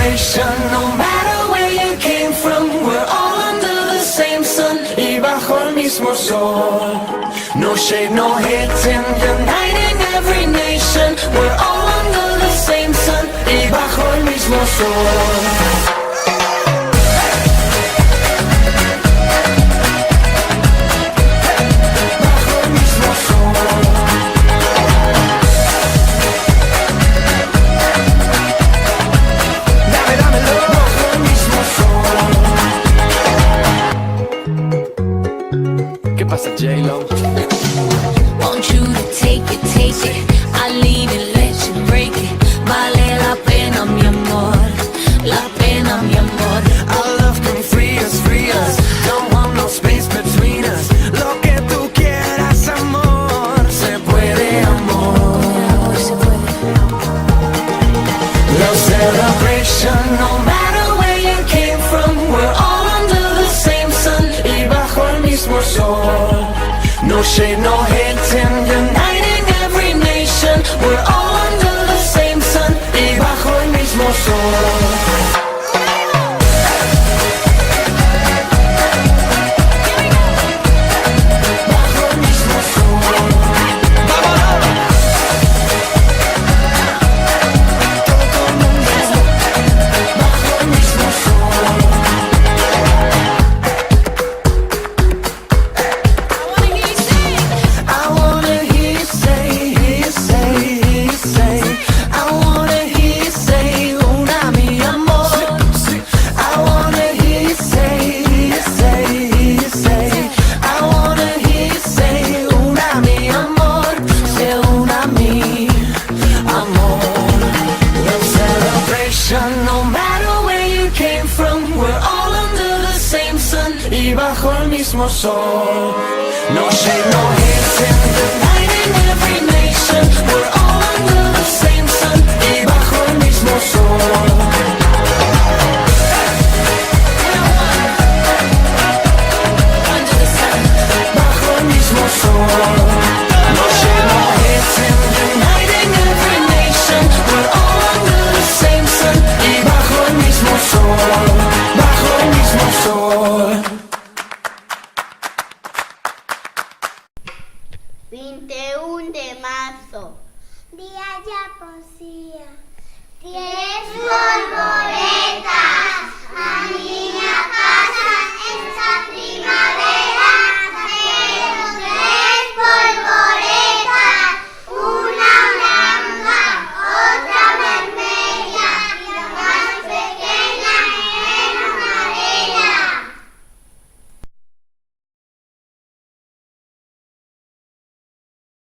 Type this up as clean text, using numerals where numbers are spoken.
celebration, no matter where you came from. We're all under the same sun y bajo el mismo sol. No shade, no hating, uniting every nation. We're all under the same sun y bajo el mismo sol. J-Lo. Want you to take it, I leave it, let you break it. Vale la pena, mi amor, la pena, mi amor. Our love can free us, don't want no space between us. Lo que tú quieras, amor, se puede, amor. Se puede. Love celebration, no matter where you came from. We're all under the same sun y bajo el mismo sol. No shade, no hating, uniting every nation. We're all under the same sun y bajo el mismo sol. No matter where you came from, we're all under the same sun y bajo el mismo sol. No shade, no hating, uniting every nation. We're all under the same sun y bajo el mismo sol. Under the sun. Bajo el mismo sol. No shade, no hating, uniting every nation. We're all under the same sun y bajo el mismo sol. Bajo el mismo sol. 21 de marzo, Día de la Poesía. 10 polvoretas.